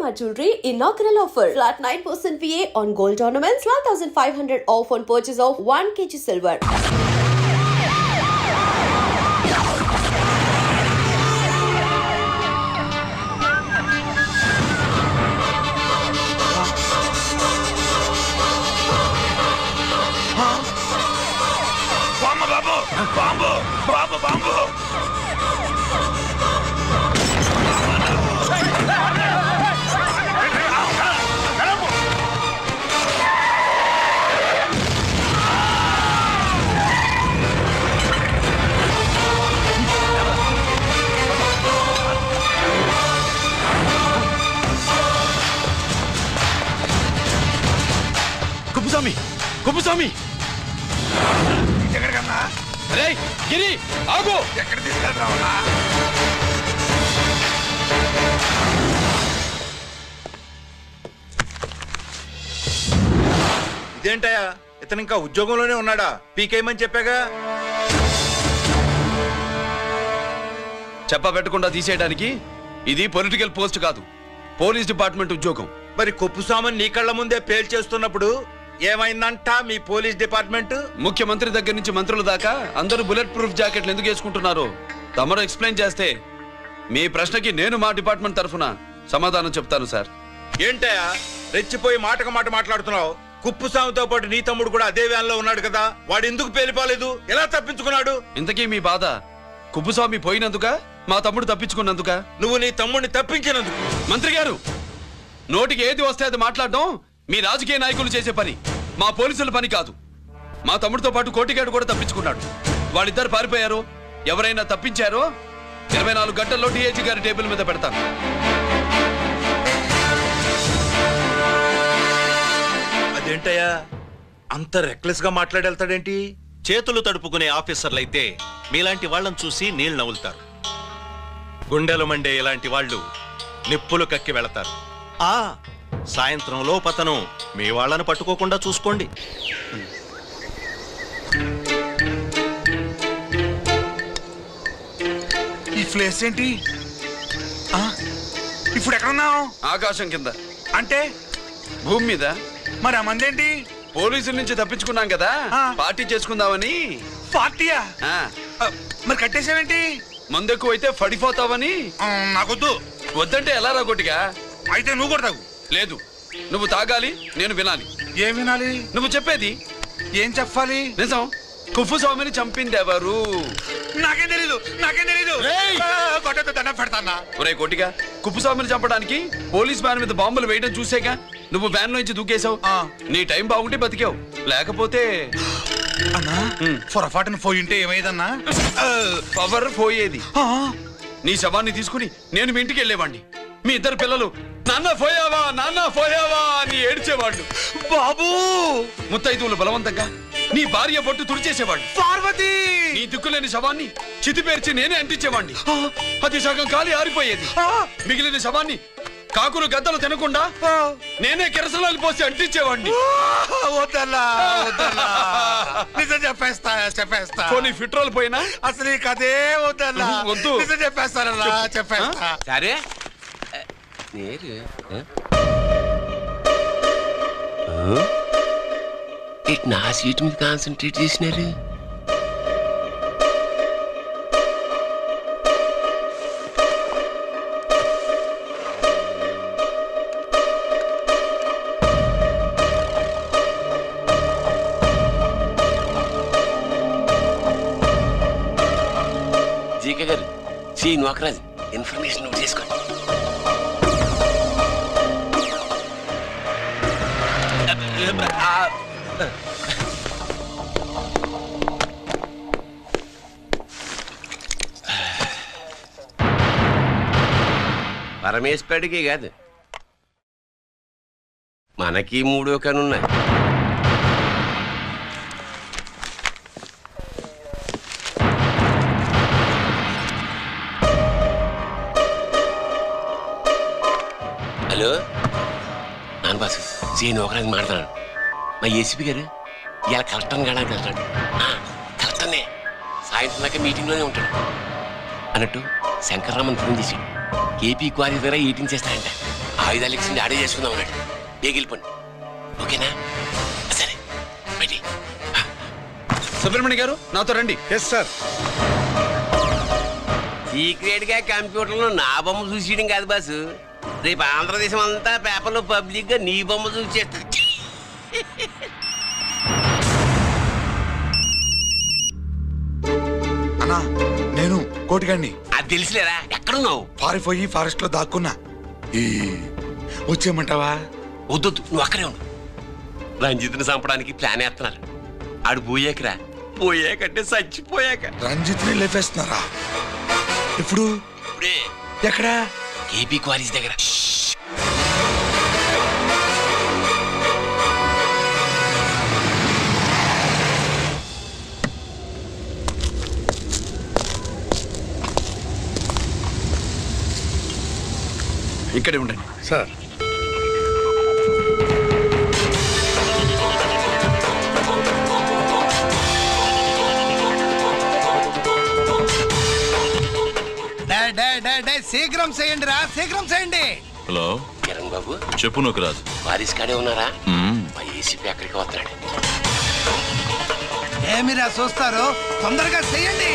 Shalimar Jewelry inaugural offer. Flat 9% VA on gold ornaments, 12,500 off on purchase of 1 kg silver. Bomb bomb bomb Kuppuswamy Kuppuswamy ఎక్కడికన్నా అరే గిరి ఆగు ఎక్కడ తీసుకెళ్తావన్నా ఇదేంటయ్యా ఇతను ఇంకా ఉద్యోగంలోనే ఉన్నాడా పీకేయమని చెప్పాగా చెప్ప పెట్టకుండా తీసేయడానికి ఇది పొలిటికల్ పోస్ట్ కాదు, పోలీస్ డిపార్ట్మెంట్ ఉద్యోగం. మరి కొప్పుస్వామిని నీ కళ్ళ ముందే పేల్చేస్తున్నప్పుడు ఏమైందంట మీ పోలీస్ డిపార్ట్మెంట్? ముఖ్యమంత్రి దగ్గర నుంచి మంత్రుల దాకా అందరూ బుల్లెట్ ప్రూఫ్ జాకెట్లు ఎందుకు వేసుకుంటున్నారు తమరు ఎక్స్ప్లెయిన్ చేస్తే మీ ప్రశ్నకి నేను మా డిపార్ట్మెంట్ తరఫున సమాధానం చెప్తాను సార్. ఏంటయ్యా రెచ్చిపోయి మాటకు మాట మాట్లాడుతున్నావు? కుప్పుస్వామితో పాటు నీ తమ్ముడు కూడా అదే వ్యాన్ లో ఉన్నాడు కదా, వాడు ఎందుకు పేలిపోలేదు? ఎలా తప్పించుకున్నాడు? ఇంతకీ మీ బాధ కుప్పుస్వామి పోయినందుక మా తమ్ముడు తప్పించుకున్నందుక? నువ్వు నీ తమ్ముడిని తప్పించినందుకు. మంత్రి గారు, నోటికి ఏది వస్తే అది మాట్లాడడం మీ రాజకీయ నాయకులు చేసే పని, మా పోలీసుల పని కాదు. మా తమ్ముడితో పాటు కోటిగాడు కూడా తప్పించుకున్నాడు. వాళ్ళిద్దరు పారిపోయారు. ఎవరైనా తప్పించారో 24 గంటల్లో డిఐజీ గారి టేబుల్ మీద పెడతాను. అదేంటయ్యా అంత రెక్లెస్ గా మాట్లాడేళ్తాడేంటి? చేతులు తడుపుకునే ఆఫీసర్లైతే మీలాంటి వాళ్ళని చూసి నీళ్ళు నవ్వులుతారు. గుండెలు మండే ఇలాంటి వాళ్ళు నిప్పులు కక్కి వెళతారు. సాయంత్రం లోపతను మీ వాళ్ళని పట్టుకోకుండా చూసుకోండి. ఈ ప్లేస్ ఏంటి? ఇప్పుడు ఎక్కడున్నావు? ఆకాశం కింద. అంటే భూమి మీద. మరి ఆ మందేంటి? పోలీసుల నుంచి తప్పించుకున్నాం కదా, పార్టీ చేసుకుందామని. పార్టీయా? మరి కట్టేసావేంటి? మందెక్కువ అయితే పడిపోతావని. నాకొద్దు. వద్దంటే ఎలా రాగొట్టిగా? అయితే నువ్వు కూడా తాగు. లేదు, నువ్వు తాగాలి, నేను వినాలి. ఏం వినాలి? నువ్వు చెప్పేది. ఏం చెప్పాలి? నిజం. కుప్పుస్వామిని చంపింది ఎవరు? నాకేం తెలీదు, నాకేం తెలీదు. కొట్టతో దండం పెడతానా? ఒరే కోటిగా, కుప్పుస్వామిని చంపడానికి పోలీస్ వ్యాన్ మీద బాంబులు వేయడం చూసేగా నువ్వు వ్యాన్ నుంచి దూకేశావు. నీ టైం బాగుంటే బతికావు, లేకపోతే అన్నా పొరపాటున పోయి ఉంటే ఏమైందన్నా? పవర్ పోయేది. నీ శవాన్ని తీసుకుని నేను మీ ఇంటికి వెళ్ళేవాడిని. మీ ఇద్దరు పిల్లలు నాన్న పోయావా నాన్న పోయావా అని ఏడ్చేవాళ్ళు. బాబు ముత్తైదువులు బలవంతంగా నీ భార్య బొట్టు తుడిచేసేవాళ్ళు. పార్వతి నీ దిక్కులేని శవాన్ని చితిపేర్చి నేనే అంటించేవాడిని. అది సగం కాలి ఆరిపోయేది. మిగిలిన శవాన్ని కాకులు గద్దలు తినకుండా నేనే కిరసనాలు పోసి అంటించేవాడిని. వద్దన్నా వద్దన్నా, నిజం చెప్పేస్తా చెప్పేస్తా. పోనీ పెట్రోల్ పోయినా అసలు ఈ కథే వద్దన్నా. వద్దు. నిజం చెప్పేస్తానన్నా, చెప్పేస్తా. సరే నా సీట్ మీద కాన్సన్ట్రేట్ చేసినారు. జీకే గారు, సి నోకరాజ్ ఇన్ఫర్మేషన్ నోట్ చేసుకోండి. పరమేశ్వరుడికి కాదు, మనకి 3 కనున్నాయి. హలో నాన్న బాసు, సీను ఒకరాజు మాట్లాడుతున్నాడు. మా ఏసీపీ గారు ఇలా కలెక్టర్ని కాడానికి వెళ్తాడు. కలెక్టర్నే సాయంత్రం దాకా మీటింగ్లోనే ఉంటాడు అన్నట్టు. శంకర్రామన్ ఫోన్ చేశాడు. ఏపీ క్వారీ ద్వారా 18 చేస్తాడంట. ఆయుధాలు ఇచ్చింది ఆడే చేసుకుందాం అన్నాడు. ఏగిలిపోండి, ఓకేనా? సరే బయటి. సుబ్రహ్మణ్య గారు నాతో రండి. Yes sir. సీక్రెట్ గా కంప్యూటర్లో నా బొమ్మ చూసేయడం కాదు బాసు, రేపు ఆంధ్రదేశం అంతా పేపర్లో పబ్లిక్ గా నీ బొమ్మ చూసేస్తుంది. అన్నా నేను కోటిగాడిని. అది తెలిసిలేరా? ఎక్కడున్నావు? పారిపోయి ఫారెస్ట్ లో దాక్కున్నా. ఈ వచ్చేయమంటావా? వద్దొద్దు, నువ్వు అక్కడే ఉండు. రంజిత్ని చంపడానికి ప్లాన్ వేస్తున్నారు. ఆడు పోయాకరా, పోయాకంటే చచ్చిపోయాక. రంజిత్ని లేపేస్తున్నారా? ఇప్పుడు ఇప్పుడే ఎక్కడా? ఏపీ క్వారీస్ దగ్గర. ఇక్కడే ఉండండి సార్. శీఘ్రం చేయండి రా, శీఘ్రం చేయండి. హలో కిరణ్ బాబు, చెప్పు నూకరాజు. క్వారీస్ కాడే ఉన్నారా? మా ఏసీపీ అక్కడికి వస్తున్నాడు. ఏమిరా చూస్తారు, తొందరగా చేయండి.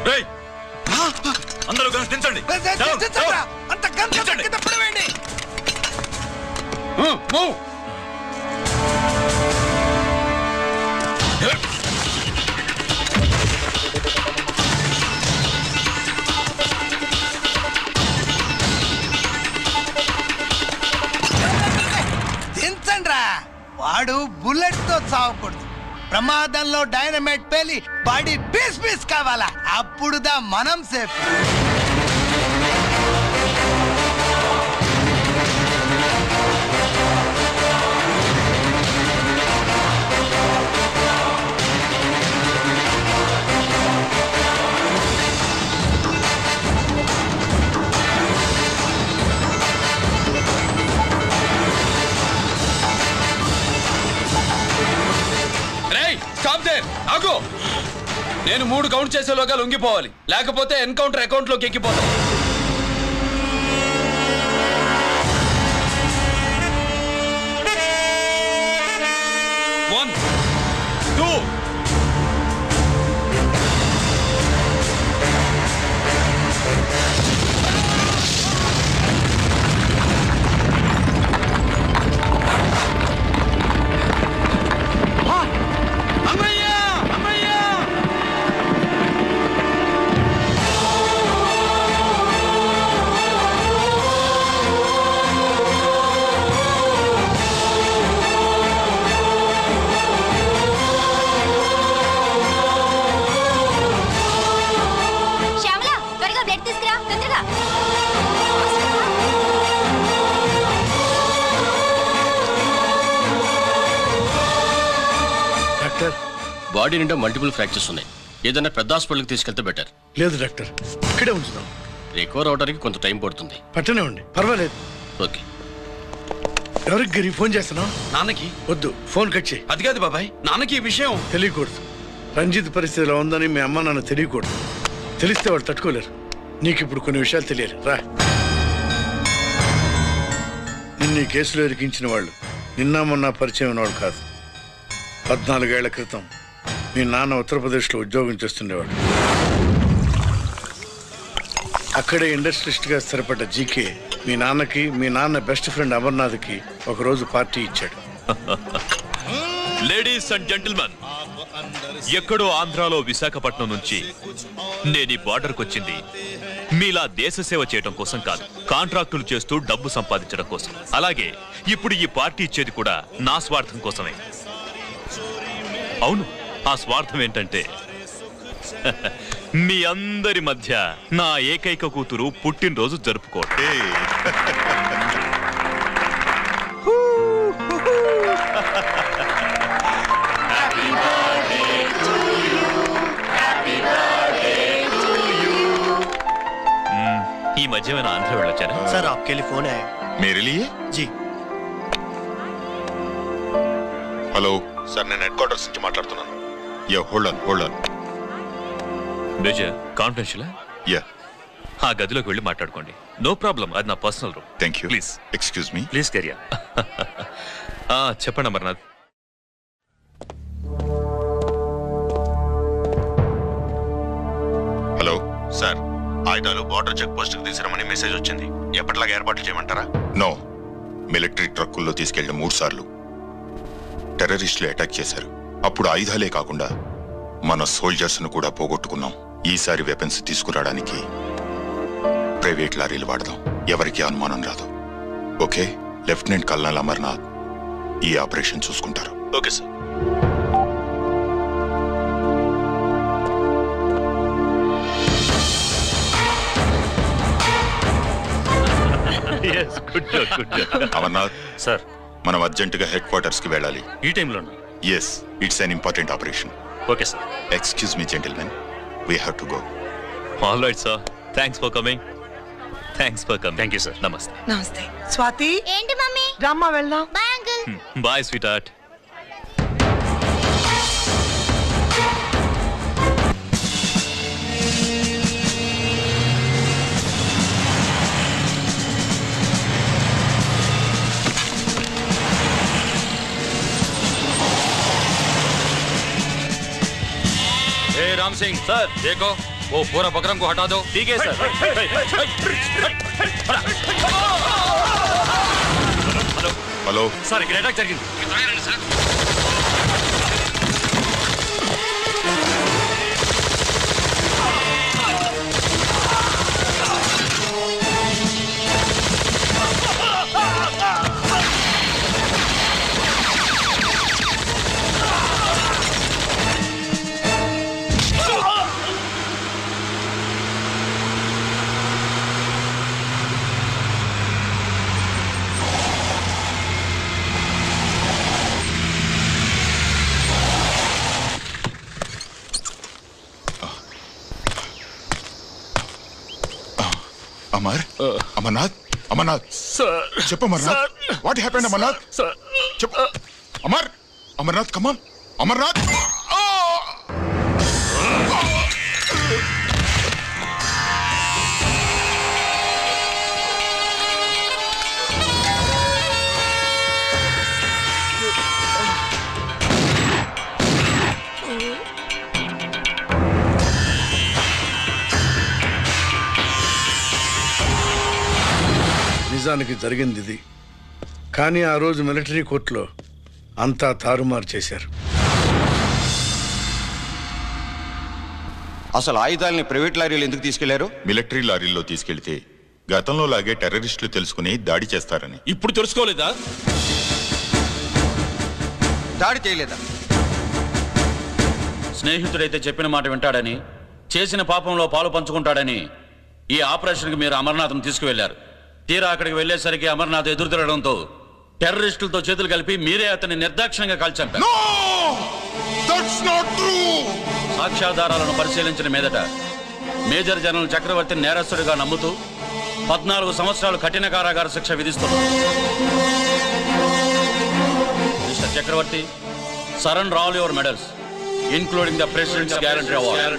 రేయ్, అందరూ కలిసి దించండి. అంత గంట కింద పడవేయండి. దించండి రా. వాడు బుల్లెట్ తో చావకూడదు, ప్రమాదంలో డైనమైట్ పేలి బాడీ పీస్ పీస్ కావాలా, అప్పుడుదా మనం సేఫ్. ఆగు! నేను 3 కౌంట్ చేసేలోగా లొంగిపోవాలి, లేకపోతే ఎన్కౌంటర్ అకౌంట్ లోకి ఎక్కిపోతాం. 1 2 బాడీ నిండా మల్టిపుల్ ఫ్రాక్చర్స్ ఉన్నాయి. ఏదైనా పెద్ద హాస్పిటల్కి తీసుకెళ్తే బెటర్. లేదు డాక్టర్, ఇక్కడే ఉంచుదాం. రికవర్ అవడానికి కొంత టైం పడుతుంది. పట్టనే ఉండి పర్వాలేదు. ఓకే. ఎవరికి గిరి ఫోన్ చేస్తున్నావు? నాన్నకి. వద్దు, ఫోన్ కట్ చేయి. అది కాదు బాబాయ్, నాన్నకి ఈ విషయం తెలియకూడదు. రంజిత్ పరిస్థితి ఎలా ఉందని మీ అమ్మ నాన్న తెలియకూడదు. తెలిస్తే వాళ్ళు తట్టుకోలేరు. నీకు ఇప్పుడు కొన్ని విషయాలు తెలియాలి. రా. నిన్ను ఈ కేసులో ఇరికించిన వాళ్ళు నిన్న మొన్న పరిచయం ఉన్నవాడు కాదు. 14 ఏళ్ల క్రితం మీ నాన్న ఉత్తరప్రదేశ్లో ఉద్యోగం చేస్తుండేవాడు. అక్కడే ఇండస్ట్రియలిస్ట్గా స్థిరపడ్డ జీకే మీ నాన్నకి, మీ నాన్న బెస్ట్ ఫ్రెండ్ అమర్నాథ్కి ఒకరోజు పార్టీ ఇచ్చాడు. లేడీస్ అండ్ జెంటిల్మెన్, ఎక్కడో ఆంధ్రాలో విశాఖపట్నం నుంచి నేను ఈ బార్డర్కి వచ్చింది మీలా దేశ సేవ చేయడం కోసం కాదు, కాంట్రాక్టులు చేస్తూ డబ్బు సంపాదించడం కోసం. అలాగే ఇప్పుడు ఈ పార్టీ ఇచ్చేది కూడా నా స్వార్థం కోసమే. అవును, ఆ స్వార్థం ఏంటంటే మీ అందరి మధ్య నా ఏకైక కూతురు పుట్టినరోజు జరుపుకోండి. Happy birthday ఈ మధ్య ఏమైనా ఆంధ్ర వెళ్ళొచ్చారా? सर आपके लिए फोन आया। मेरे लिए? जी హలో సార్, నేను హెడ్ క్వార్టర్స్ నుంచి మాట్లాడుతున్నాను. Yeah, hold on. Major confidential. Yeah, ఆ గదిలోకి వెళ్ళి మాట్లాడుకోండి. నో ప్రాబ్లం, అది నా personal room. Thank you. Please excuse me. Please కెరియా. చెప్పండి అమర్నాథ్. హలో సార్, ఆయుధాలు బార్డర్ చెక్ పోస్ట్ కి తీసుకురమని మెసేజ్ వచ్చింది. ఎప్పటిలాగా ఏర్పాట్లు చేయమంటారా? నో, మిలిటరీ ట్రక్కుల్లో తీసుకెళ్లిన 3 సార్లు టెర్రరిస్టులు అటాక్ చేశారు. అప్పుడు ఆయుధాలే కాకుండా మన సోల్జర్స్ ను కూడా పోగొట్టుకున్నాం. ఈసారి వెపన్స్ తీసుకురావడానికి ప్రైవేట్ లారీలు వాడదాం. ఎవరికి అనుమానం రాదు. ఓకే, లెఫ్టినెంట్ కల్నల్ అమర్నాథ్ ఈ ఆపరేషన్ చూసుకుంటారు. Okay sir. అమర్నాథ్ సార్, మనం అర్జెంటుగా హెడ్ క్వార్టర్స్ కి వెళ్ళాలి. ఈ టైంలో? Yes, it's an important operation. Okay sir. Excuse me gentlemen, we have to go. All right sir, thanks for coming. Thank you sir. నమస్తే. నమస్తే. స్వాతి, ఏంటి మమ్మీ? రమ్మా వెళ్దాం. Bye uncle. Bye sweetheart. Ram Singh sir, देखो वो पूरा बकरम को हटा दो. ठीक है सर. హలో సార్, ఇక్కడ అటాక్ జరిగింది. అమర్నాథ్ చెప్పు. Amarnath, what happened? అమర్నాథ్ చెప్పు. అమర్నాథ్ కమాన్. అమర్నాథ్. నిజానికి జరిగింది ఇది. కానీ ఆ రోజు మిలిటరీ కోర్టులో అంతా తారుమారు చేశారు. అసలు ఆయుధాలని ప్రైవేట్ లారీలు ఎందుకు తీసుకెళ్లారు? మిలిటరీ లారీల్లో తీసుకెళ్తే గతంలో లాగే టెర్రరిస్టులు తెలుసుకుని దాడి చేస్తారని. ఇప్పుడు తెలుసుకోలేదా? దాడి చేయలేదా? స్నేహితుడైతే చెప్పిన మాట వింటాడని, చేసిన పాపంలో పాలు పంచుకుంటాడని ఈ ఆపరేషన్కి మీరు అమర్నాథ్ను తీసుకువెళ్లారు. తీరా అక్కడికి వెళ్లేసరికి అమర్నాథ్ ఎదురు తిరగడంతో టెర్రరిస్టులతో చేతులు కలిపి మీరే అతన్ని నిర్దాక్షిణ్యంగా కాల్చంపారు. సాక్ష్యాధారాలను పరిశీలించిన మీదట మేజర్ జనరల్ చక్రవర్తి నేరస్తుడిగా నమ్ముతూ 14 సంవత్సరాలు కఠిన కారాగార శిక్ష విధిస్తున్నారు. Mister Chakravarthy, surrender all your medals including the president's guarantee award.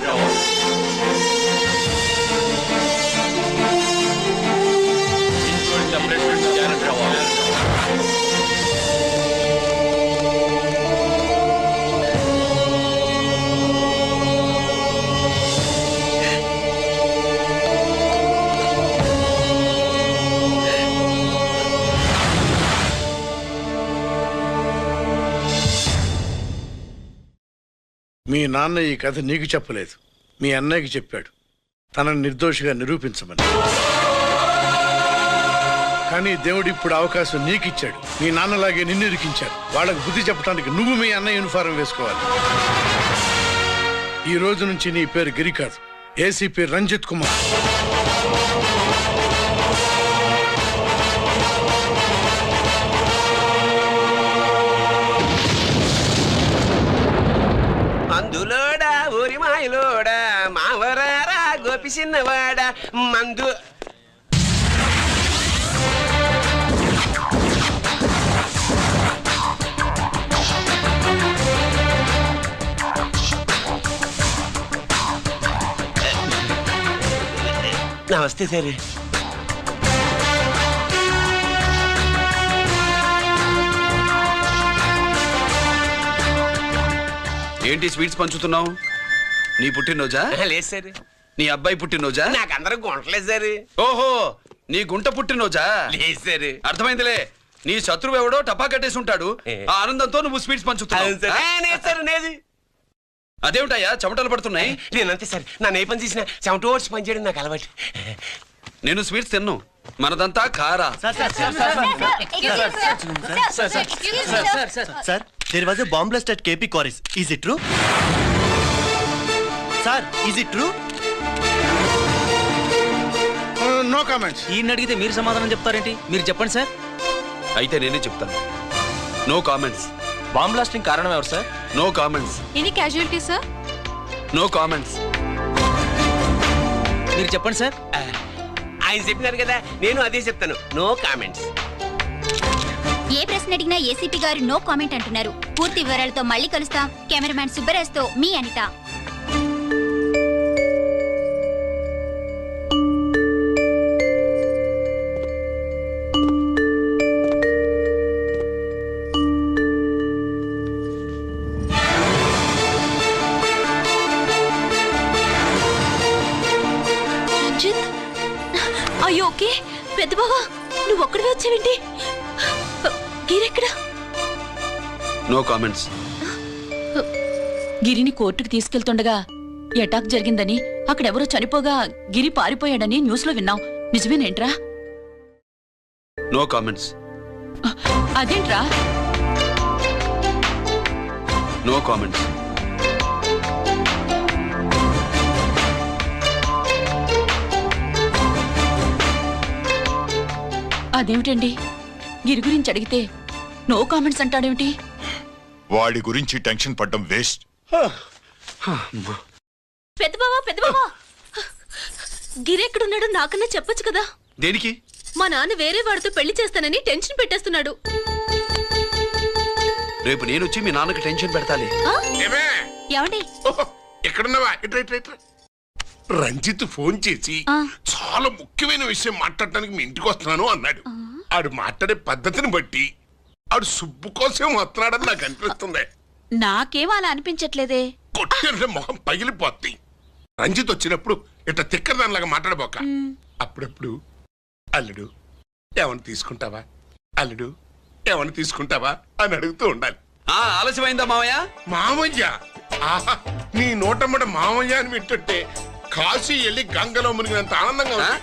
మీ నాన్న ఈ కథ నీకు చెప్పలేదు, మీ అన్నయ్యకి చెప్పాడు, తనని నిర్దోషిగా నిరూపించమని. కానీ దేవుడు ఇప్పుడు అవకాశం నీకు ఇచ్చాడు. మీ నాన్నలాగే నిన్ను ఇరికించాడు. వాళ్ళకు బుద్ధి చెప్పడానికి నువ్వు మీ అన్న యూనిఫారం వేసుకోవాలి. ఈ రోజు నుంచి నీ పేరు గిరి కాదు, ఏసీపీ రంజిత్ కుమార్. మందులోడా ఊరి మాయలోడా మావరారా గోపి చిన్నవాడా మందు నమస్తే సార్. ఏంటి స్వీట్స్ పంచుతున్నావు? నీ పుట్టినరోజా? లేదు సార్, నీ అబ్బాయి పుట్టినరోజా? నాకు అందరం గుంటలేదు సార్. ఓహో, నీ గుంట పుట్టినరోజా? లేదు సార్. అర్థమైందిలే. నీ శత్రువు ఎవడో టపా కట్టేసి ఉంటాడు. ఆ ఆనందంతో నువ్వు స్వీట్స్ పంచుతున్నావు. అదేమిటయ్యా చెమటలు పడుతున్నాయి? నేనంతే సార్, నన్ను ఏ పని చేసినా చెమటోడ్చి పని చేయడం నాకు అలవాటు. నేను స్వీట్స్ తిన్ను, మనదంతా కారా. Sir, there was a bomb blast at KP Quarries. Is it true? Sir, is it true? No comments. ఈయన అడిగితే మీరు సమాధానం చెప్తారేంటి? మీరు చెప్పండి సార్. అయితే నేనే చెప్తాను. No comments. బాంబ్ బ్లాస్టింగ్ కారణం ఎవరు sir? No comments. Any casualty sir? No comments. మీరు చెప్పండి సార్. ఆయన చెప్పినారు కదా, నేను అదే చెప్తాను. No comments. ఏ ప్రశ్న అడిగినా ఏసీపీ గారు నో కామెంట్ అంటున్నారు. పూర్తి వివరాలతో మళ్ళీ కలుస్తాం. కెమెరామ్యాన్ సుబ్బరాజ్తో మీ అనిత. రంజిత్, అయ్యో ఓకే. పెద్ద బావా, నువ్వు ఒక్కడివే వచ్చావేంటి? గిరెక్కడా? No comments. గిరిని కోర్టుకు తీసుకెళ్తుండగా అటాక్ జరిగిందని, అక్కడెవరో చనిపోగా గిరి పారిపోయాడని న్యూస్ లో విన్నాం. నిజమేనేంట్రా? No comments. అదేంట్రా? No comments. అదేమిటండి, గిరి గురించి అడిగితే నో కామెంట్స్ అంటాడేమిటి? వాడి గురించి టెన్షన్ పడ్డం వేస్ట్. పెద్ద బావా, గిరెక్కడున్నాడో నాకన్నా చెప్పొచ్చు కదా. దేనికి? మా నాన్న వేరే వాడితో పెళ్లి చేస్తానని టెన్షన్ పెట్టేస్తున్నాడు. రేపు నేను వచ్చి మీ నాన్నకి టెన్షన్ పెడతాలి. ఏమండి? ఎక్కడున్నావా? రంజిత్ ఫోన్ చేసి చాలా ముఖ్యమైన విషయం మాట్లాడటానికి మీ ఇంటికి వస్తున్నాను అన్నాడు. ఆడు మాట్లాడే పద్ధతిని బట్టి ఆడు సుబ్బు కోసం వస్తున్నాడని నాకు అనిపిస్తుంది. నాకేం అలా అనిపించట్లేదే. కొట్టిన మొహం పగిలిపోద్ది. రంజిత్ వచ్చినప్పుడు ఇట్లా తిక్కదానిలాగా మాట్లాడబోక. అప్పుడప్పుడు అల్లుడు ఏమన్నా తీసుకుంటావా, అల్లుడు ఏమన్నా తీసుకుంటావా అని అడుగుతూ ఉండాలి. ఆలస్యమైందా మావయ్య? మామయ్య, ఆహా, నీ నోటమ్మట మామయ్య అని వింటుంటే కాశీ వెళ్ళి గంగలో మునిగినంత ఆనందంగా ఉంది.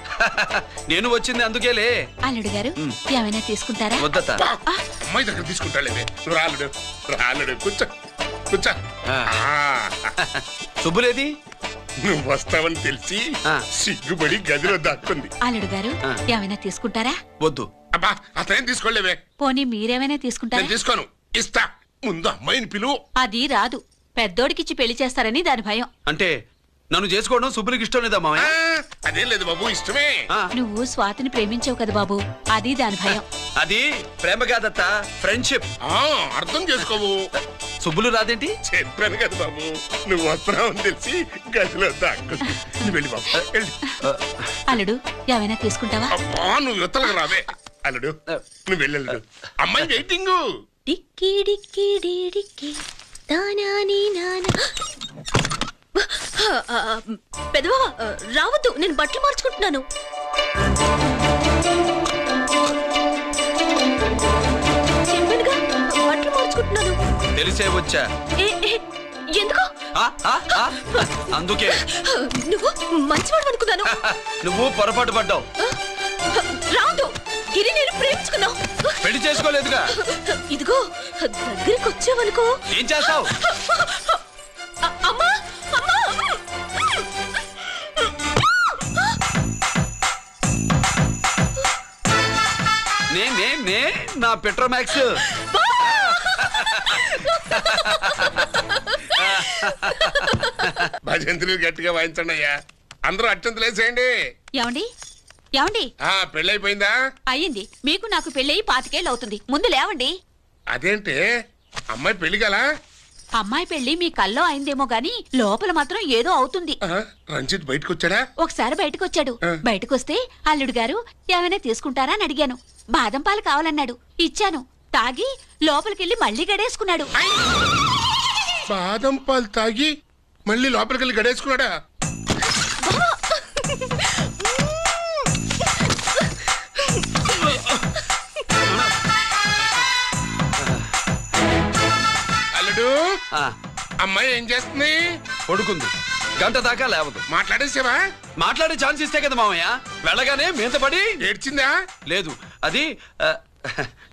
నేను వచ్చింది అందుకేలే. అల్లుడు గారు ఏమైనా తీసుకుంటారా? వద్దత. అమ్మాయి దగ్గర తీసుకుంటాలేదే. నువ్వు రాలుడు, రాలుడు, కూర్చో కూర్చో. శుభులేది? నువ్వు వస్తావని తెలిసి సిగ్గుపడి గదిలో దాక్కుంది. అల్లుడు గారు ఏమైనా తీసుకుంటారా? వద్దు. అబ్బా, అతనేం తీసుకోలేవే. పోనీ మీరేమైనా నేను తీసుకుంటారా? తీసుకోను, ఇస్తా. ముందు అమ్మాయిని పిలువు. అది రాదు. పెద్దోడికిచ్చి పెళ్లి చేస్తారని దాని భయం. అంటే నన్ను చేసుకోవడం సుబ్బులకి ఇష్టం లేదా మావయ్య? అదేం లేదు బాబు, ఇష్టమే. నువ్వు స్వాతిని ప్రేమించావు కదా బాబు, అది దాని భయం. అది ప్రేమ కాదత్త, ఫ్రెండ్షిప్. అర్థం చేసుకోవు. సుబ్బులు రాదేంటి? చెప్పాను కదా బాబు, నువ్వు వస్తున్నావని తెలిసి గదిలో దాక్కుంది. నువ్వు వెళ్ళి బాబు, వెళ్ళి. అల్లుడు ఏమైనా తీసుకుంటావా? అబ్బా, నువ్వు యువతలకు రావే. అల్లుడు నువ్వు వెళ్ళడు, అమ్మాయి వెయిటింగ్. డిక్కి డిక్కి డిక్కి దానాని నానా. పెద్దబావా రావద్దు, నేను బట్టలు మార్చుకుంటున్నాను. చెప్పానుగా, బట్టలు మార్చుకుంటున్నాను. తెలిసే వచ్చా. ఎందుకు? అందుకే. నువ్వు మంచివాడు అనుకున్నాను. నువ్వు పొరపాటు పడ్డావు. రాదు, గిరి నేను ప్రేమించుకున్నావు. పెళ్లి చేసుకోలేదుగా. ఇదిగో దగ్గరికి వచ్చావనుకో. ఏం చేస్తావు? అమ్మా, నే నా పెట్రోమాక్స్. భజంతులు గట్టిగా వాయించండి అయ్యా. అందరూ అత్యంతలు వేసేయండి. ఏమండి ఏమండి, పెళ్ళైపోయిందా? అయ్యింది. మీకు నాకు పెళ్ళయి 25 ఏళ్ళు అవుతుంది. ముందు లేవండి. అదేంటి అమ్మాయి పెళ్లి గల? అమ్మాయి పెళ్లి మీ కల్లో అయిందేమో గాని లోపల మాత్రం ఏదో అవుతుంది. రంజిత్ బయటకు వచ్చాడా? ఒకసారి బయటకొచ్చాడు. బయటకొస్తే అల్లుడు గారు ఏమైనా తీసుకుంటారా అని అడిగాను. బాదం పాలు కావాలన్నాడు. ఇచ్చాను. తాగి లోపలికెళ్ళి మళ్ళీ గడేసుకున్నాడు. బాదం పాలు తాగి మళ్ళీ లోపలికి వెళ్ళి గడేసుకున్నాడా? అల్లుడు, అమ్మాయి ఏం చేస్తుంది? పడుకుంది. గంట దాకా లేవదు. మాట్లాడేసేవా? మాట్లాడే ఛాన్స్ ఇస్తే కదా మామయ్య. వెళ్ళగానే మీద పడి ఏడ్చిందా? లేదు, అది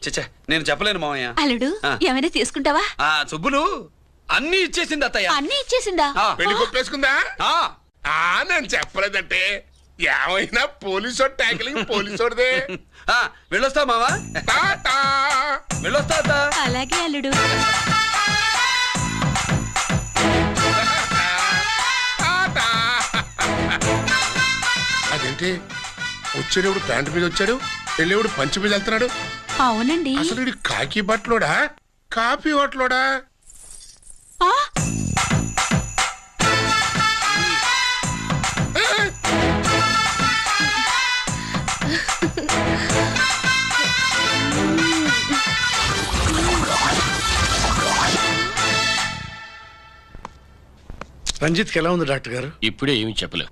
చచ్చా నేను చెప్పలేను మామయ్య. అల్లుడు ఏమైనా తీసుకుంటావా? సుబ్బులు అన్ని ఇచ్చేసింది అత్తయ్య. అన్ని ఇచ్చేసిందా? పెళ్లి కొప్పేసుకుందా? నేను చెప్పలేదంటే ఏమైనా పోలీసోడు ట్యాకిలింగ్ పోలీసోడిదే. వెళ్ళొస్తా మావా. వెళ్ళొస్తా అత్త. అలాగే అల్లుడు. అదేంటి వచ్చేటప్పుడు ప్యాంటు మీద వచ్చాడు, వెళ్ళేవాడు పంచి మీద వెళ్తున్నాడు? అవునండి. అసలు వీడు కాకి బట్టలోడా కాఫీ హోటలోడా? రంజిత్కి ఎలా ఉంది డాక్టర్ గారు? ఇప్పుడే ఏమి చెప్పలేవు.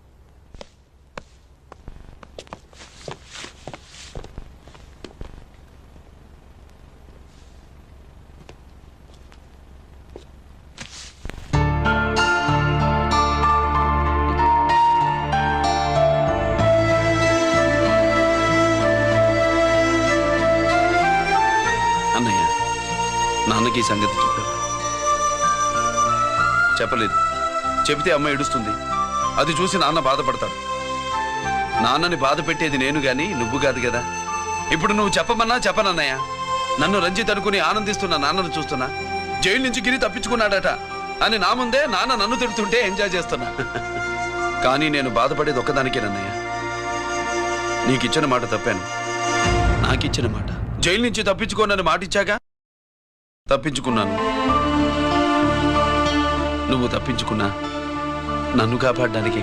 అన్నయ్య, నాన్నకి ఈ సంగతి చెప్పావు? చెప్పలేదు. చెబితే అమ్మ ఏడుస్తుంది. అది చూసి నాన్న బాధపడతాడు. నాన్నని బాధ పెట్టేది నేను గాని నువ్వు కాదు కదా. ఇప్పుడు నువ్వు చెప్పమన్నా చెప్పనన్నయ్య. నన్ను రంజిత్ అనుకుని ఆనందిస్తున్న నాన్నను చూస్తున్నా. జైలు నుంచి గిరి తప్పించుకున్నాడట అని నా ముందే నాన్న నన్ను తిడుతుంటే ఎంజాయ్ చేస్తున్నా. కానీ నేను బాధపడేది ఒక్కదానికేనన్నయ్య. నీకిచ్చిన మాట తప్పాను. నాకిచ్చిన మాట జైలు నుంచి తప్పించుకోనని మాట ఇచ్చాగా తప్పించుకున్నాను. నువ్వు తప్పించుకున్నా నన్ను కాపాడడానికి.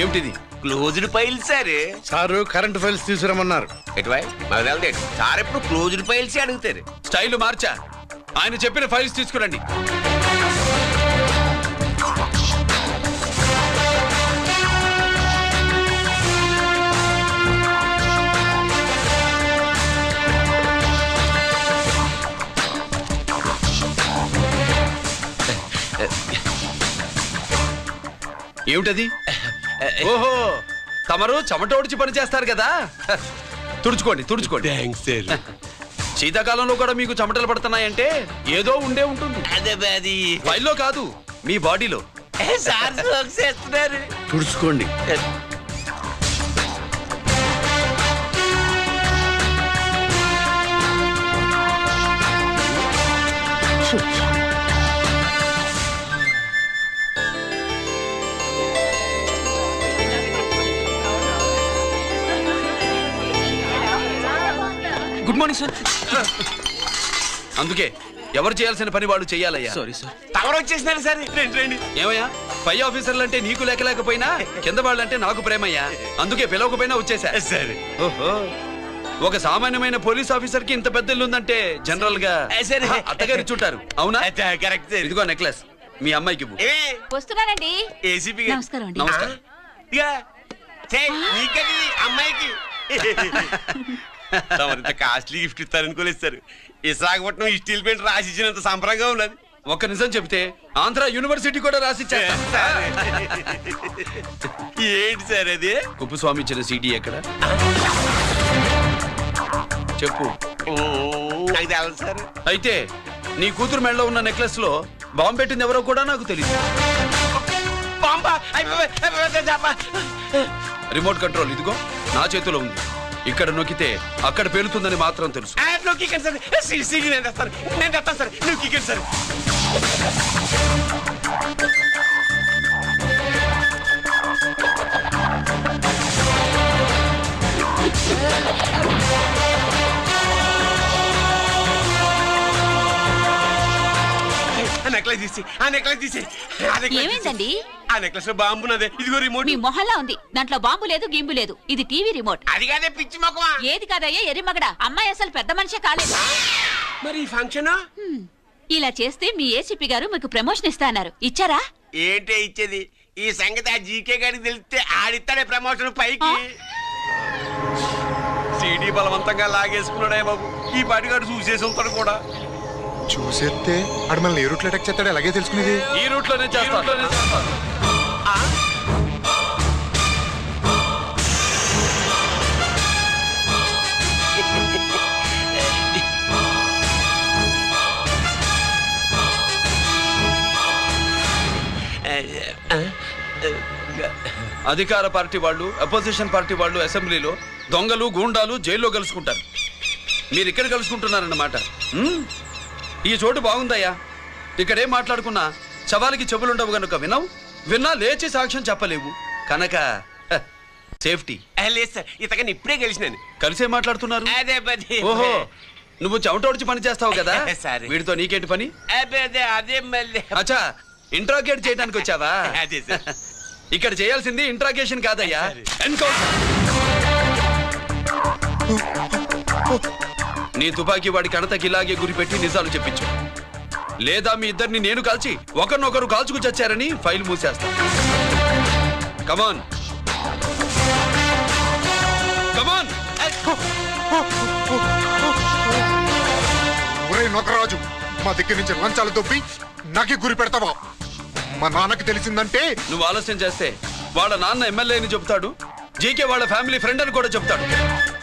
ఏమిటిది? Closed file sir. Sir current files తీసుకురమ్మన్నారు. సార్ ఎప్పుడు క్లోజ్డ్ ఫైల్స్ అడుగుతారు. స్టైల్ మార్చా. ఆయన చెప్పిన ఫైల్స్ తీసుకురండి. ఏమిటది? ఓహో, తమరు చెమటోడ్చి పని చేస్తారు కదా. తుడుచుకోండి తుడుచుకోండి. శీతాకాలంలో కూడా మీకు చెమటలు పడుతున్నాయంటే ఏదో ఉండే ఉంటుంది. ఫైల్లో కాదు, మీ బాడీలో. తుడుచుకోండి. Good morning sir. అందుకే ఎవరు చేయాల్సిన పని వాళ్ళు చెయ్యాలయ్యా. Sorry sir. తమరు వచ్చేసినారు సార్. రండి. ఏమయ్యా, పై ఆఫీసర్లు అంటే నీకు లేకపోయినా కింద వాళ్ళంటే నాకు ప్రేమయ్యా. అందుకే పిలవకపోయినా వచ్చేసా. సరే. ఓహో, ఒక సామాన్యమైన పోలీస్ ఆఫీసర్ కి ఇంత పెద్ద ఇల్లు ఉందంటే జనరల్ గా అత్తగారి చుట్టారు. అవునా? కరెక్ట్. ఇదిగో నెక్లెస్ మీ అమ్మాయికి ఇవ్వు. వస్తున్నానండి. ఏసీపీ నమస్కారం అండి. నమస్కారం. అమ్మాయికి కాస్ట్లీ గిఫ్ట్ ఇస్తారనుకోలేదు సార్. విశాఖపట్నం స్టీల్ పెయింట్ రాసి ఇచ్చినంత సంబరంగా ఉన్నది. ఒక్క నిజం చెప్తే ఆంధ్ర యూనివర్సిటీ కూడా రాసిచ్చా. ఏంటి సార్ అది? కుప్పస్వామి ఇచ్చిన సీడీ ఎక్కడ చెప్పు. నాకు తెలదు సార్. అయితే నీ కూతురు మెడలో ఉన్న నెక్లెస్ లో బాంబు పెట్టింది ఎవరో కూడా నాకు తెలియదు. రిమోట్ కంట్రోల్ ఇదిగో నా చేతిలో ఉంది. ఇక్కడ నొక్కితే అక్కడ పేలుతుందని మాత్రం తెలుసు. నెక్లెస్ తీసి ఆ నెక్లెస్ తీసి ఏమైందండి? ఆ నెక్లెస్ లో బాంబున్నదే. ఇదిగో రిమోట్. మీ మొహల్లా ఉంది. దాంట్లో బాంబు లేదు, గింబు లేదు. ఇది టీవీ రిమోట్. అది కాదే పిచ్చి మొక్కమా. ఏది కాదయ్యా ఎర్రిమగడ. అమ్మాయి అసలు పెద్ద మనిషే కాలేదు. మరి ఈ ఫంక్షన్ ఇలా చేస్తే మీ ఏసీపీ గారు మీకు ప్రమోషన్ ఇస్తా అన్నారు. ఇచ్చారా? ఏంటే ఇచ్చేది? ఈ సంగతి ఆ జీకే గారికి తెలిస్తే ఆడిస్తాడే ప్రమోషన్ పైకి. సీడీ బలవంతంగా లాగేసుకున్నాడే బాబు. ఈ పాటిగాడు చూసేసి ఉంటాడు కూడా. చూసేస్తే అడు మనల్ని ఏ రూట్లో అటాక్ చేస్తాడో అలాగే తెలుసుకునేది. ఈ రూట్ లోనే చేస్తాను. అధికార పార్టీ వాళ్ళు, అపోజిషన్ పార్టీ వాళ్ళు అసెంబ్లీలో, దొంగలు గూండాలు జైల్లో కలుసుకుంటారు. మీరు ఇక్కడ కలుసుకుంటున్నారన్నమాట. ఈ చోటు బాగుందయ్యా. ఇక్కడేం మాట్లాడుకున్నా శవాలకి చెవులుండవు గనుక విన్నా లేచి సాక్ష్యం చెప్పలేవు కనుక సేఫ్టీ. లేదు సార్, ఇతగాని ఇప్పుడే కలిసినాను. కలిసే మాట్లాడుతున్నారు. అదే పది. ఓహో, నువ్వు చెమటోడ్చి పని చేస్తావు కదా. సరే. వీడితో నీకేంటి పని? అదే మళ్ళీ. అచ్చా, ఇంట్రాగేట్ చేయడానికి వచ్చావా? అదే సార్. ఇక్కడ చేయాల్సింది ఇంట్రాగేషన్ కాదయ్యా, ఎన్కౌంటర్. నీ తుపాకీ వాడి కణతకి ఇలాగే గురిపెట్టి నిజాలు చెప్పించు. లేదా మీ ఇద్దరిని నేను కాల్చి ఒకరినొకరు కాల్చుకు చచ్చారని ఫైల్ మూసేస్తా. కమాన్ కమాన్. నొకరాజు, మా దగ్గర నుంచి లంచాలు దొబ్బి నాకే గురి పెడతావా? మా నాన్నకి తెలిసిందంటే నువ్వు ఆలస్యం చేస్తే వాళ్ళ నాన్న ఎమ్మెల్యే అని చెప్తాడు, జీకే వాళ్ళ ఫ్యామిలీ ఫ్రెండ్ అని కూడా చెప్తాడు.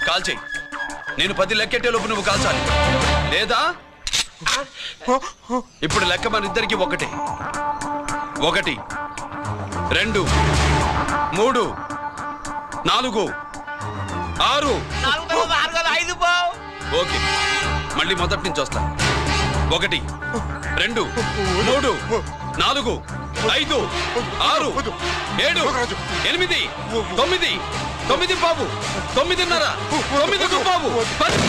కాల్ చేయి. నేను 10 లెక్కెట్టే లోపు నువ్వు కాల్చాలి. లేదా ఇప్పుడు లెక్క మన ఇద్దరికి 1 1 2 3 4 6. ఓకే, మళ్ళీ మొదటి నుంచి వస్తా. 1 2 3 4 5 6 7 8 9 9 బాబు 9:30 9 బాబు 10.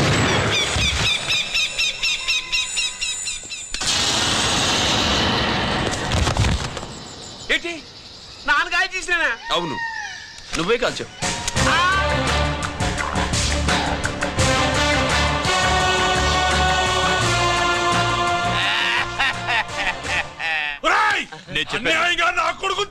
ఏంటి నాన్నగాయ చేసినా? అవును, నువ్వే కాల్చావు. నా కొడుకు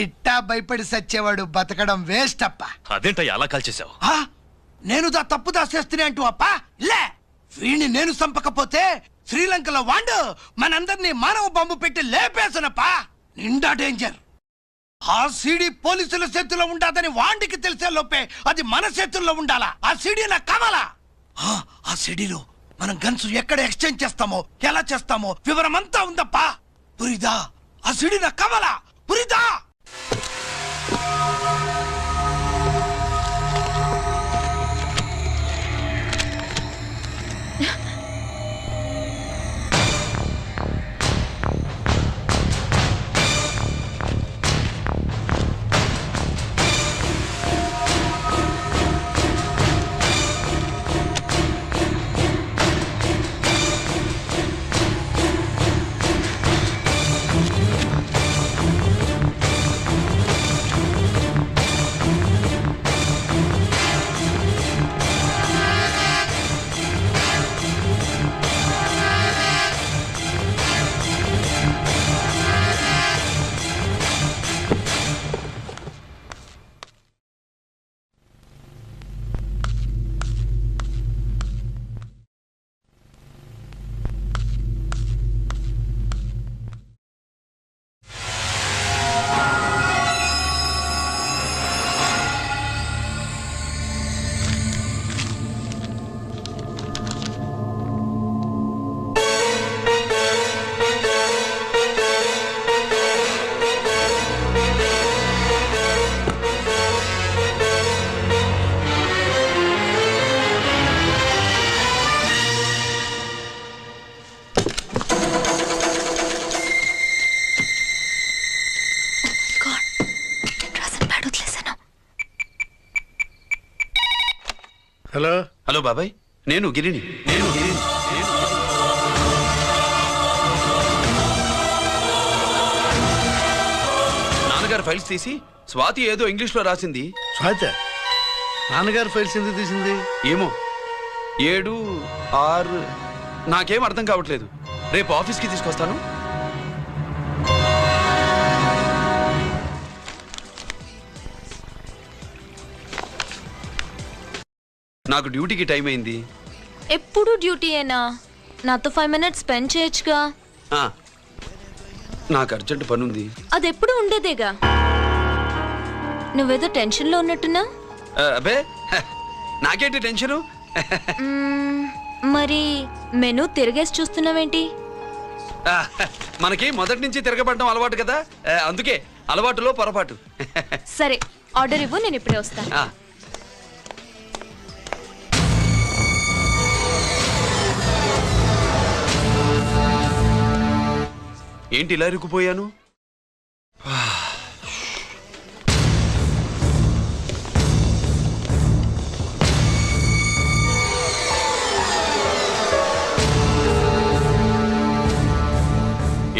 ఇట్టా భయపడి సచ్చేవాడు బతకడం వేస్ట్ అప్ప. అదేంటయ్యా అలా కాల్చేసావు? నేను తప్పు దాచేస్తున్నా అంటూ అప్ప లే. వీణ్ణి నేను చంపకపోతే శ్రీలంకలో వాండు మనందరినీ మానవ బాంబు పెట్టి లేపేసనప్పా. నిండా డేంజర్. ఆ సీడీ పోలీసుల చేతుల్లో ఉండాదని వాండికి తెలిసే లోపే అది మన చేతుల్లో ఉండాలా. ఆ సీడీ నాకు కావాలా. ఆ సీడీలో మనం గన్స్ ఎక్కడ ఎక్స్చేంజ్ చేస్తామో, ఎలా చేస్తామో వివరం అంతా ఉందప్పా. పురిదా, ఆ సీడీ నాకు కావాలా. పురిదా. బాబాయ్, నేను గిరిని. నాన్నగారు ఫైల్స్ తీసి స్వాతి ఏదో ఇంగ్లీష్ లో రాసింది. స్వాతి నాన్నగారు ఫైల్స్ ఎందుకు తీసింది? ఏమో 7, 6 నాకేం అర్థం కావట్లేదు. రేపు ఆఫీస్కి తీసుకొస్తాను. నాకు డ్యూటీకి టైం అయింది. ఎప్పుడు డ్యూటీయేనా? నాతో 5 minutes స్పెండ్ చేయొచ్చుగా. నాకు అర్జెంట్ పని ఉంది. అది ఎప్పుడు ఉండేదేగా. నువ్వేదో టెన్షన్లో ఉన్నట్టున్నా. అబ్బే నాకేంటి టెన్షను? మరి మెనూ తిరిగేసి చూస్తున్నావేంటి? మనకి మొదటి నుంచి తిరగబడడం అలవాటు కదా, అందుకే అలవాటులో పొరపాటు. సరే ఆర్డర్ ఇవ్వు, నేను ఇప్పుడే వస్తాను. ఏంటి ఇలా ఇరుక్కుపోయాను?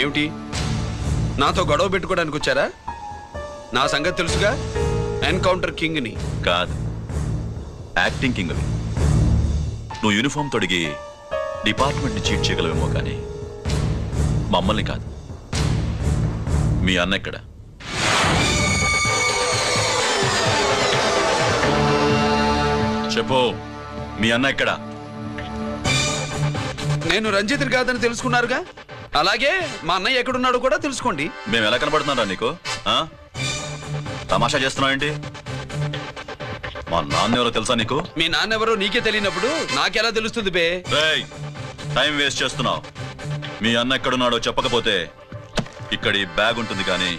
ఏమిటి, నాతో గొడవ పెట్టుకోవడానికి వచ్చారా? నా సంగతి తెలుసుగా, ఎన్కౌంటర్ కింగ్ని. కాదు, యాక్టింగ్ కింగ్. నువ్వు యూనిఫామ్ తొడిగి డిపార్ట్మెంట్ని చీట్ చేయగలవేమో కానీ మమ్మల్ని కాదు. మీ అన్న ఎక్కడ? చెప్పు, మీ అన్న ఎక్కడ? నేను రంజిత్ కాదని తెలుసుకున్నారుగా, అలాగే మా అన్నయ్య ఎక్కడున్నాడో కూడా తెలుసుకోండి. మేము ఎలా కనబడుతున్నారా నీకు? తమాషా చేస్తున్నావు ఏంటి? మా నాన్న ఎవరో తెలుసా నీకు? మీ నాన్న ఎవరో నీకే తెలియనప్పుడు నాకెలా తెలుస్తుంది బే? టైం వేస్ట్ చేస్తున్నావు. మీ అన్న ఎక్కడున్నాడో చెప్పకపోతే ఇక్కడ ఈ బ్యాగ్ ఉంటుంది కానీ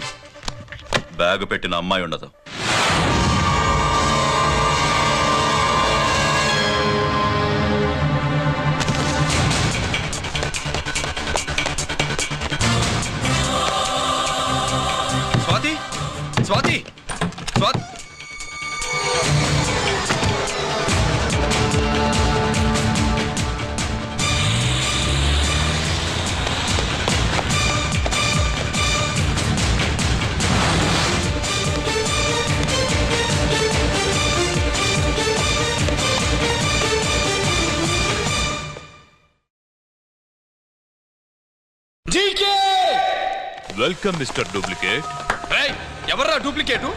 బ్యాగ్ పెట్టిన అమ్మాయి ఉండదు. Swathi, Swathi, Swathi. Welcome mister duplicate. ఎవర్రా డూప్లికేటు?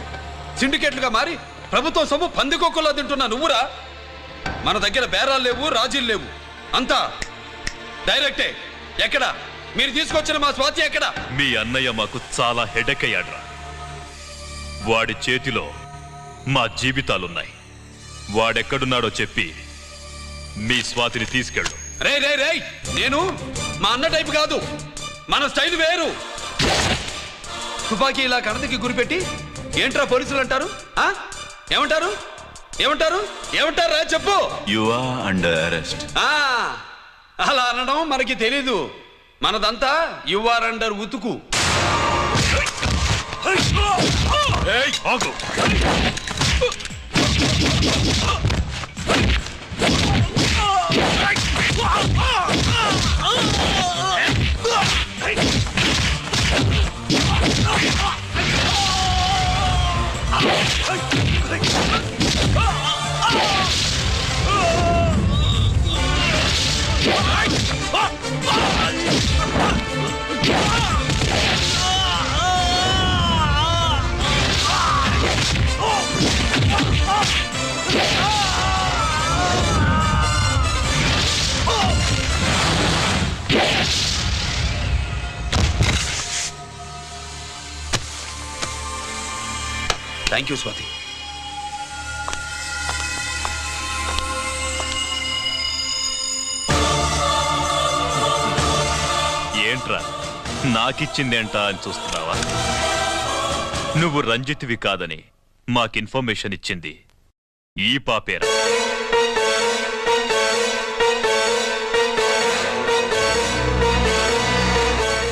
సిండికేట్లుగా మారి ప్రభుత్వం సొమ్ము పందికొక్కులా తింటున్నా నువ్వురా? మన దగ్గర బేరాలు లేవు, రాజీలు లేవు, అంతా డైరెక్టే. ఎక్కడ మీరు తీసుకొచ్చిన మా స్వాతి ఎక్కడ? మీ అన్నయ్య మాకు చాలా హెడెక్ అయ్యాడ్రా. వాడి చేతిలో మా జీవితాలున్నాయి. వాడెక్కడున్నాడో చెప్పి మీ స్వాతిని తీసుకెళ్ళు. రే రే రే, నేను మా అన్న టైపు కాదు, మన స్టైల్ వేరు. తుపాకీ ఇలా కణదికి గురిపెట్టి ఏంట్రా పోలీసులు అంటారు? ఏమంటారు? ఏమంటారు? ఏమంటారా చెప్పు. You are under arrest. అలా అనడం మనకి తెలీదు. మనదంతా యు ఆర్ అండర్ ఉతుకు. Thank you Swathi. ఏంట్రా నాకిచ్చిందేంట అని చూస్తున్నావా? నువ్వు రంజిత్వి కాదని మాకు ఇన్ఫర్మేషన్ ఇచ్చింది ఈ పాపేరా.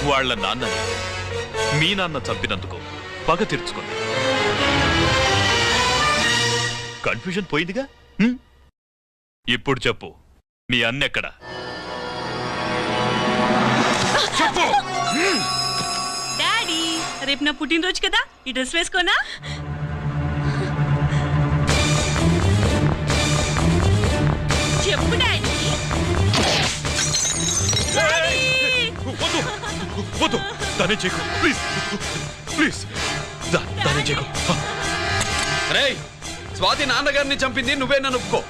వాళ్ళ నాన్నని మీ నాన్న చంపినందుకు పగ తీర్చుకుంది. కన్ఫ్యూజన్ పోయిందిగా. ఇప్పుడు చెప్పు, మీ అన్నెక్కడ? డాడీ, రేపు నా పుట్టినరోజు కదా, ఈ డ్రెస్ వేసుకోనా? చెప్పు డాడీ. వద్దు వద్దు, దానే చేయకు ప్లీజ్ ప్లీజ్, దానే చేయకు. రేయ్, స్వాతి నాన్నగారిని చంపింది నువ్వే నన్ను ఒప్పుకో.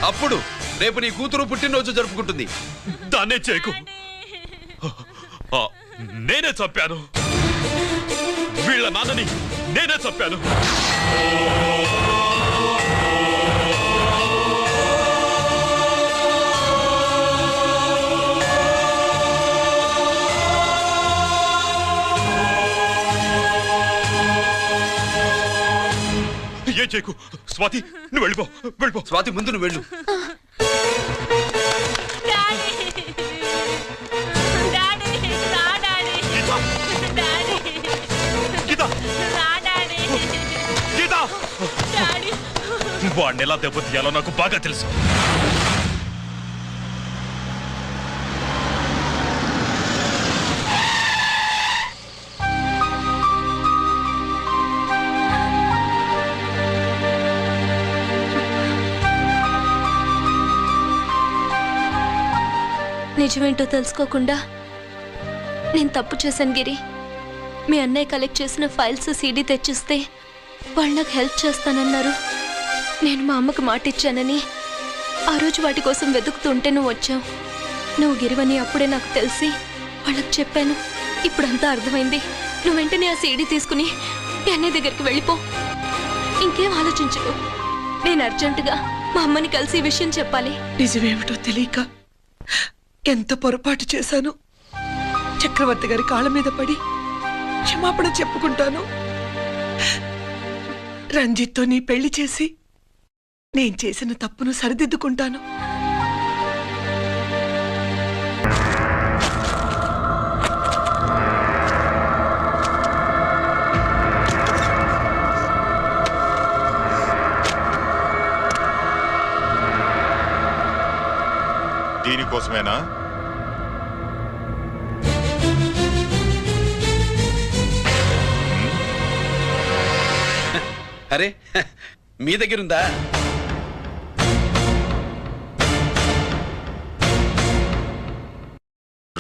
అప్పుడు రేపు నీ కూతురు పుట్టినరోజు జరుపుకుంటుంది. దాన్నే చేయకు. నేనే చంపాను, వీళ్ళ నాన్నని నేనే చంపాను. ఏం చేయకు స్వాతి, నువ్వు వెళ్ళిపో వెళ్ళిపో. స్వాతి, ముందు నువ్వు వెళ్ళు. వాడిని ఎలా దెబ్బతీయాలో నాకు బాగా తెలుసు. నిజమేంటో తెలుసుకోకుండా నేను తప్పు చేశాను గిరి. మీ అన్నయ్య కలెక్ట్ చేసిన ఫైల్స్ సీడీ తెచ్చిస్తే వాళ్ళు నాకు హెల్ప్ చేస్తానన్నారు. నేను మా అమ్మకు మాట ఇచ్చానని ఆ రోజు వాటి కోసం వెతుకుతుంటే నువ్వు వచ్చావు. నువ్వు గిరివని అప్పుడే నాకు తెలిసి వాళ్ళకి చెప్పాను. ఇప్పుడంతా అర్థమైంది. నువ్వు వెంటనే ఆ సీడీ తీసుకుని మీ అన్నయ్య దగ్గరికి వెళ్ళిపో. ఇంకేం ఆలోచించకు. నేను అర్జెంటుగా మా అమ్మని కలిసి ఈ విషయం చెప్పాలి. నిజమేమిటో తెలియక ఎంత పొరపాటు చేశాను. చక్రవర్తి గారి కాళ్ళ మీద పడి క్షమాపణ చెప్పుకుంటాను. రంజిత్తో నీ పెళ్లి చేసి నేను చేసిన తప్పును సరిదిద్దుకుంటాను. దీనికోసమేనా? అరే, మీ దగ్గరుందా?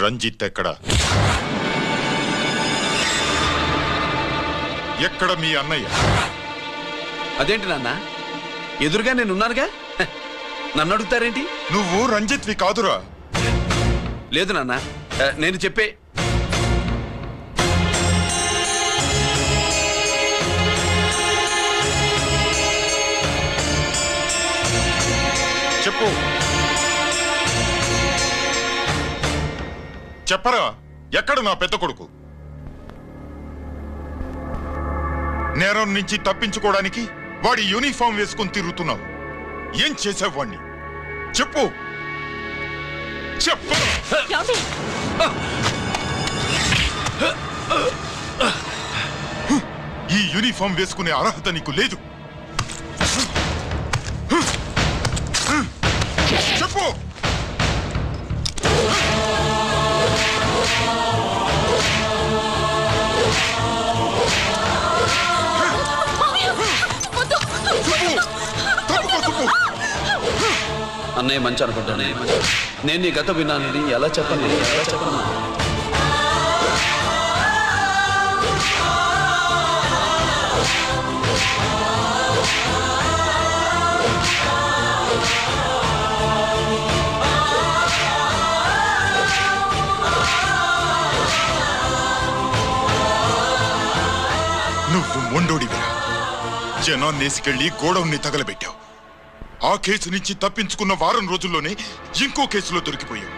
రంజిత్ ఎక్కడ? ఎక్కడ మీ అన్నయ్య? అదేంటి నాన్న, ఎదురుగా నేనున్నానుగా, నన్ను అడుగుతారేంటి? నువ్వు రంజిత్వి కాదురా. లేదు నాన్న, నేను చెప్పే. చెప్పు, చెప్పరా, ఎక్కడ నా పెద్ద కొడుకు? నేరం నుంచి తప్పించుకోవడానికి వాడి యూనిఫామ్ వేసుకొని తిరుగుతున్నావు. ఏం చేసావు వాణ్ణి? చెప్పు చెప్పు. ఈ యూనిఫామ్ వేసుకునే అర్హత నీకు లేదు. చెప్పు. అన్నయ్య మంచి అనుకుంటానే. నేను నీ గత విన్నానండి, ఎలా చెప్పండి? నువ్వు మొండోడివిరా. జనాన్నేసుకెళ్లి గోడౌన్ని తగలబెట్టావు. ఆ కేసు నుంచి తప్పించుకున్న వారం రోజుల్లోనే ఇంకో కేసులో దొరికిపోయావు.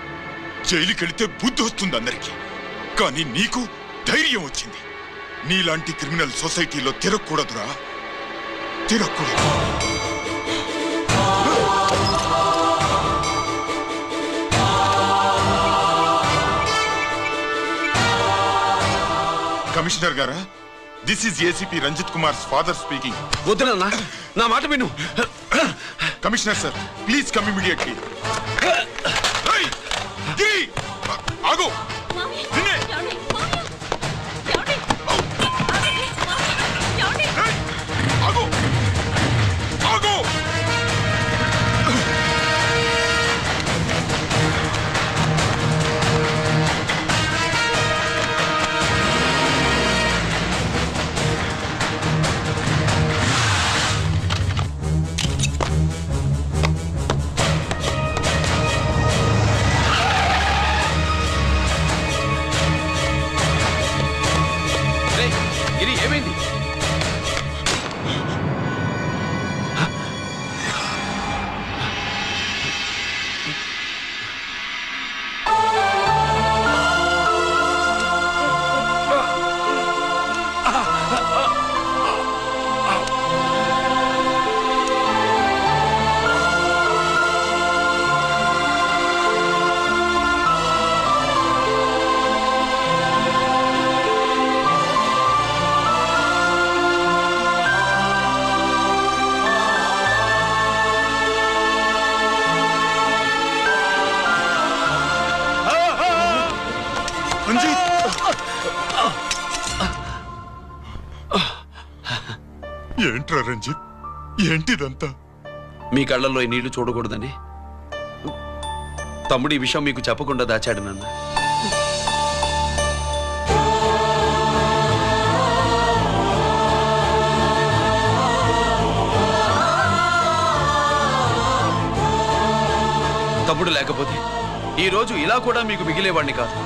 జైలుకెళ్తే బుద్ధి వస్తుంది అందరికీ, కానీ నీకు ధైర్యం వచ్చింది. నీలాంటి క్రిమినల్ సొసైటీలో తిరగకూడదురా, తిరగకూడదు. కమిషనర్ గారా, this is ACP Ranjith Kumar father speaking. వద్దునన్నా, నా మాట విను. Commissioner sir please come immediately. Giri ఆగు. నిన్నే. ఆగు ఆగు. రేయ్, గిరి ఏమైంది? రంజిత్ ఏంట్రా రంజిత్, ఏంటిదంతా? మీ కళ్ళల్లో ఈ నీళ్లు చూడకూడదని తమ్ముడు ఈ విషయం మీకు చెప్పకుండా దాచాడు నాన్న. తమ్ముడు లేకపోతే ఈ రోజు ఇలా కూడా మీకు మిగిలేవాడిని కాదు.